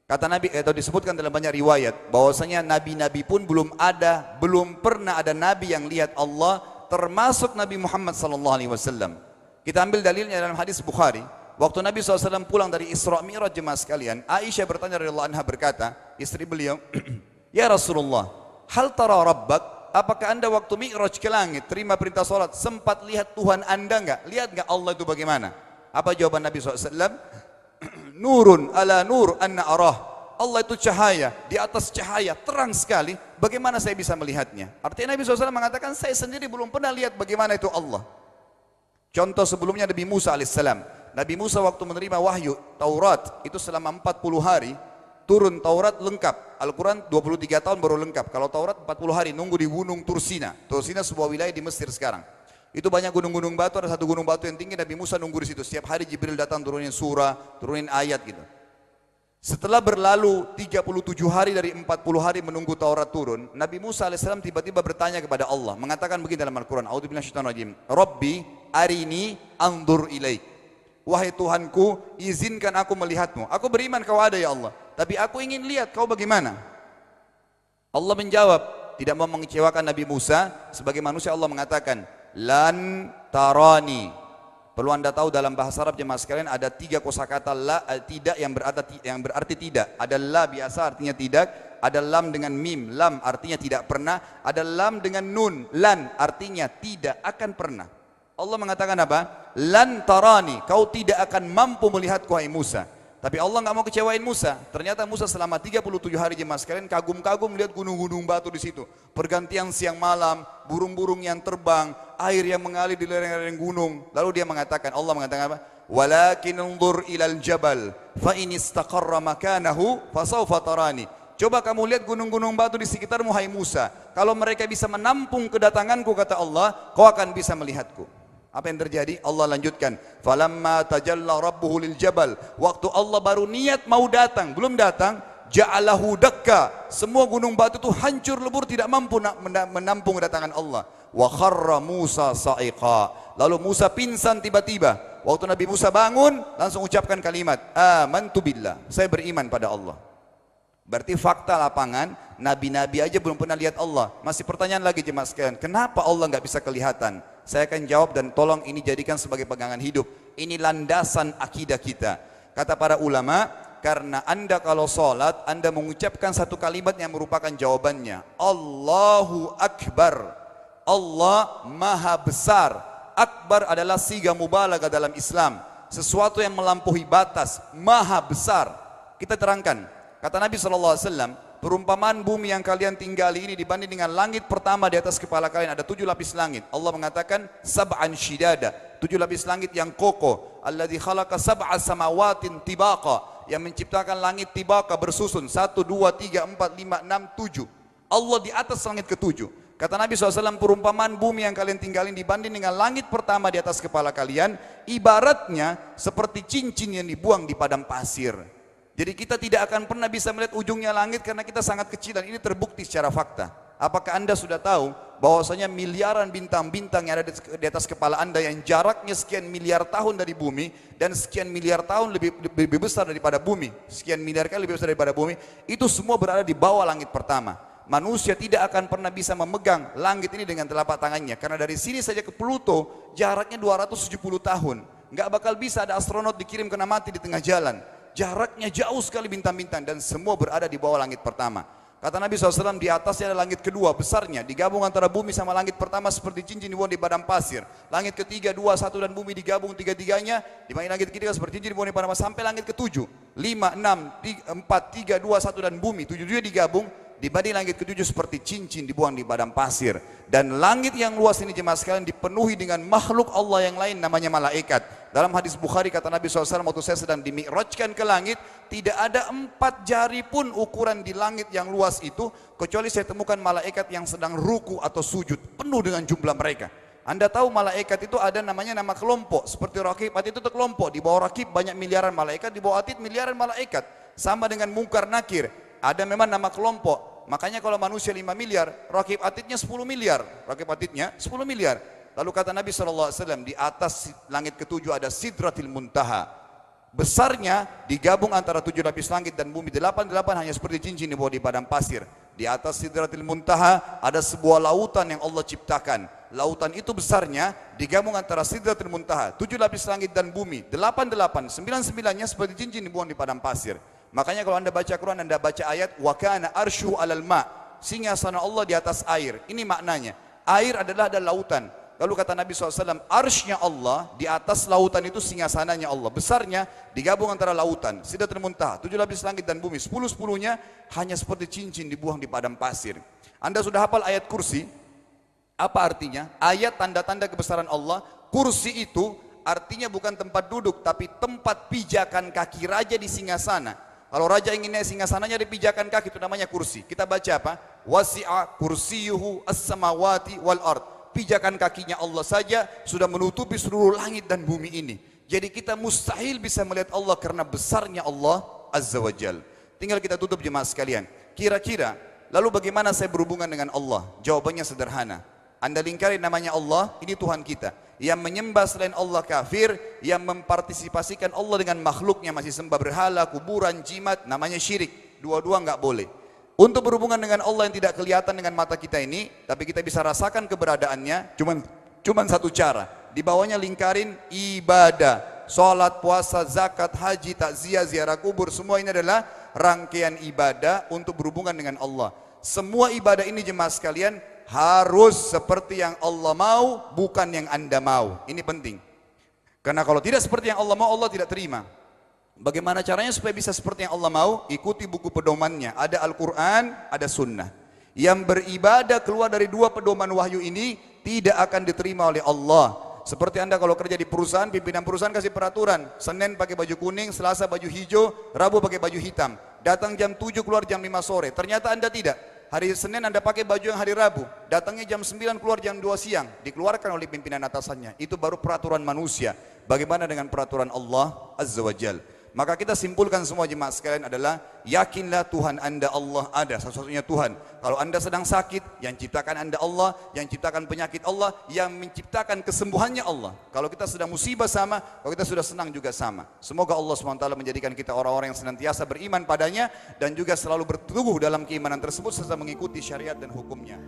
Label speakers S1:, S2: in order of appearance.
S1: Kata Nabi, atau disebutkan dalam banyak riwayat, bahwasanya nabi-nabi pun belum pernah ada nabi yang lihat Allah, termasuk Nabi Muhammad SAW. Kita ambil dalilnya dalam hadis Bukhari. Waktu Nabi SAW pulang dari Isra Mi'raj, jemaah sekalian, Aisyah bertanya radhiyallahu anha, berkata, istri beliau, ya Rasulullah, hal tara rabbak? Apakah anda waktu Mi'raj ke langit, terima perintah salat, sempat lihat Tuhan anda enggak? Lihat enggak Allah itu bagaimana? Apa jawaban Nabi SAW? Nurun ala nur anna arah. Allah itu cahaya, di atas cahaya, terang sekali. Bagaimana saya bisa melihatnya? Artinya Nabi SAW mengatakan, saya sendiri belum pernah lihat bagaimana itu Allah. Contoh sebelumnya Nabi Musa alaihissalam. Nabi Musa waktu menerima wahyu Taurat itu selama 40 hari turun Taurat lengkap. Al-Quran 23 tahun baru lengkap. Kalau Taurat 40 hari nunggu di gunung Tursina. Tursina sebuah wilayah di Mesir sekarang. Itu banyak gunung-gunung batu, ada satu gunung batu yang tinggi, Nabi Musa nunggu di situ. Setiap hari Jibril datang turunin surah, turunin ayat gitu. Setelah berlalu 37 hari dari 40 hari menunggu Taurat turun, Nabi Musa alaihissalam tiba-tiba bertanya kepada Allah, mengatakan begini dalam Al-Quran, A'udzubillahi minasyaitonir rajim, Rabbi arini anzur ilaik. Wahai Tuhanku, izinkan aku melihatmu. Aku beriman kau ada ya Allah, tapi aku ingin lihat kau bagaimana. Allah menjawab, tidak mau mengecewakan Nabi Musa. Sebagai manusia Allah mengatakan, lan tarani. Perlu anda tahu dalam bahasa Arab jemaah sekalian ada 3 kosakata la, tidak yang berarti tidak. Ada la biasa artinya tidak, ada lam dengan mim, lam artinya tidak pernah, ada lam dengan nun, lan artinya tidak akan pernah. Allah mengatakan apa? Lan tarani, kau tidak akan mampu melihatku hai Musa. Tapi Allah nggak mau kecewain Musa. Ternyata Musa selama 37 hari jemaah sekalian kagum-kagum lihat gunung-gunung batu di situ. Pergantian siang malam, burung-burung yang terbang, air yang mengalir di lereng-lereng gunung. Lalu dia mengatakan, Allah mengatakan apa? Walakin unzur ilal jabal fa in istaqarra makanahu fasawfa tarani. Coba kamu lihat gunung-gunung batu di sekitarmu hai Musa. Kalau mereka bisa menampung kedatanganku, kata Allah, kau akan bisa melihatku. Apa yang terjadi? Allah lanjutkan, falamma tajalla rabbuhu lil jabal. Waktu Allah baru niat mau datang, belum datang, ja'alahu dakka. Semua gunung batu itu hancur lebur, tidak mampu menampung kedatangan Allah. Wa kharra Musa sa'iqa. Lalu Musa pingsan tiba-tiba. Waktu Nabi Musa bangun, langsung ucapkan kalimat, amantu billah. Saya beriman pada Allah. Berarti fakta lapangan, nabi-nabi aja belum pernah lihat Allah. Masih pertanyaan lagi jemaah sekalian, kenapa Allah nggak bisa kelihatan? Saya akan jawab dan tolong ini jadikan sebagai pegangan hidup. Ini landasan akidah kita. Kata para ulama, karena anda kalau sholat, anda mengucapkan satu kalimat yang merupakan jawabannya. Allahu Akbar. Allah Maha Besar. Akbar adalah siga mubalaghah dalam Islam. Sesuatu yang melampaui batas, Maha Besar. Kita terangkan. Kata Nabi SAW, perumpamaan bumi yang kalian tinggali ini dibanding dengan langit pertama di atas kepala kalian ada 7 lapis langit. Allah mengatakan sab'an shidada, 7 lapis langit yang kokoh. Alladzi khalaqa sab'a samawatin tibaqa, yang menciptakan langit tibaqa bersusun 1, 2, 3, 4, 5, 6, 7. Allah di atas langit ke-7. Kata Nabi SAW, perumpamaan bumi yang kalian tinggalin dibanding dengan langit pertama di atas kepala kalian, ibaratnya seperti cincin yang dibuang di padang pasir. Jadi kita tidak akan pernah bisa melihat ujungnya langit karena kita sangat kecil, dan ini terbukti secara fakta. Apakah anda sudah tahu bahwasanya miliaran bintang-bintang yang ada di atas kepala anda yang jaraknya sekian miliar tahun dari bumi dan sekian miliar tahun lebih besar daripada bumi, sekian miliar kali lebih besar daripada bumi, itu semua berada di bawah langit pertama. Manusia tidak akan pernah bisa memegang langit ini dengan telapak tangannya karena dari sini saja ke Pluto jaraknya 270 tahun. Nggak bakal bisa ada astronot dikirim kena mati di tengah jalan. Jaraknya jauh sekali bintang-bintang dan semua berada di bawah langit pertama. Kata Nabi SAW, di atasnya ada langit kedua besarnya, digabung antara bumi sama langit pertama seperti cincin dibuang di padang pasir. Langit ketiga, 2, 1 dan bumi digabung tiga-tiganya, dibanding langit ketiga seperti cincin dibuang di padang pasir, sampai langit ketujuh. 5, 6, 4, 3, 2, 1 dan bumi, 7 digabung, dibanding langit ketujuh seperti cincin dibuang di padang pasir. Dan langit yang luas ini jemaah sekalian dipenuhi dengan makhluk Allah yang lain namanya malaikat. Dalam hadis Bukhari kata Nabi SAW, waktu saya sedang dimi'rajkan ke langit, tidak ada 4 jari pun ukuran di langit yang luas itu, kecuali saya temukan malaikat yang sedang ruku atau sujud, penuh dengan jumlah mereka. Anda tahu malaikat itu ada namanya nama kelompok, seperti Raqib Atid itu kelompok, di bawah Raqib banyak miliaran malaikat, di bawah Atid miliaran malaikat. Sama dengan Munkar Nakir, ada memang nama kelompok. Makanya kalau manusia 5 miliar, Raqib Atidnya 10 miliar, Raqib Atidnya 10 miliar. Lalu kata Nabi SAW, di atas langit ketujuh ada Sidratil Muntaha. Besarnya digabung antara 7 lapis langit dan bumi. 8 hanya seperti cincin di bawah di padang pasir. Di atas Sidratil Muntaha ada sebuah lautan yang Allah ciptakan. Lautan itu besarnya digabung antara Sidratil Muntaha, 7 lapis langit dan bumi. 8, 9-9-nya seperti cincin dibuang di padang pasir. Makanya kalau anda baca Quran, anda baca ayat wa kana arsyu alal ma, singgasana Allah di atas air. Ini maknanya. Air adalah ada lautan. Lalu kata Nabi SAW, arsy-nya Allah di atas lautan itu singgasananya Allah. Besarnya digabung antara lautan, Sidratul Muntaha, 7 lapis langit dan bumi. 10-10-nya hanya seperti cincin dibuang di padang pasir. Anda sudah hafal ayat kursi? Apa artinya? Ayat tanda-tanda kebesaran Allah. Kursi itu artinya bukan tempat duduk, tapi tempat pijakan kaki raja di singgasana. Kalau raja ingin naik singgasananya di pijakan kaki, itu namanya kursi. Kita baca apa? Wasi'a kursiyuhu as-samawati wal ard. Pijakan kakinya Allah saja sudah menutupi seluruh langit dan bumi ini. Jadi kita mustahil bisa melihat Allah karena besarnya Allah Azza wa Jal. Tinggal kita tutup jemaah sekalian. Kira-kira, lalu bagaimana saya berhubungan dengan Allah? Jawabannya sederhana. Anda lingkari namanya Allah, ini Tuhan kita. Yang menyembah selain Allah kafir, yang mempartisipasikan Allah dengan makhluknya, masih sembah berhala, kuburan, jimat, namanya syirik. Dua-dua enggak boleh. Untuk berhubungan dengan Allah yang tidak kelihatan dengan mata kita ini, tapi kita bisa rasakan keberadaannya, cuman satu cara. Di bawahnya lingkarin ibadah. Salat, puasa, zakat, haji, takziah, ziarah kubur, semua ini adalah rangkaian ibadah untuk berhubungan dengan Allah. Semua ibadah ini jemaah sekalian harus seperti yang Allah mau, bukan yang Anda mau. Ini penting. Karena kalau tidak seperti yang Allah mau, Allah tidak terima. Bagaimana caranya supaya bisa seperti yang Allah mau? Ikuti buku pedomannya. Ada Al-Quran, ada Sunnah. Yang beribadah keluar dari dua pedoman wahyu ini tidak akan diterima oleh Allah. Seperti Anda kalau kerja di perusahaan, pimpinan perusahaan kasih peraturan. Senin pakai baju kuning, Selasa baju hijau, Rabu pakai baju hitam. Datang jam 7, keluar jam 5 sore. Ternyata Anda tidak. Hari Senin Anda pakai baju yang hari Rabu. Datangnya jam 9, keluar jam 2 siang. Dikeluarkan oleh pimpinan atasannya. Itu baru peraturan manusia. Bagaimana dengan peraturan Allah Azza wa Jal? Maka kita simpulkan semua jemaah sekalian adalah yakinlah Tuhan Anda Allah ada, satu-satunya Tuhan. Kalau Anda sedang sakit, yang ciptakan Anda Allah, yang ciptakan penyakit Allah, yang menciptakan kesembuhannya Allah. Kalau kita sedang musibah sama, kalau kita sudah senang juga sama. Semoga Allah SWT menjadikan kita orang-orang yang senantiasa beriman padanya dan juga selalu berteguh dalam keimanan tersebut serta mengikuti syariat dan hukumnya.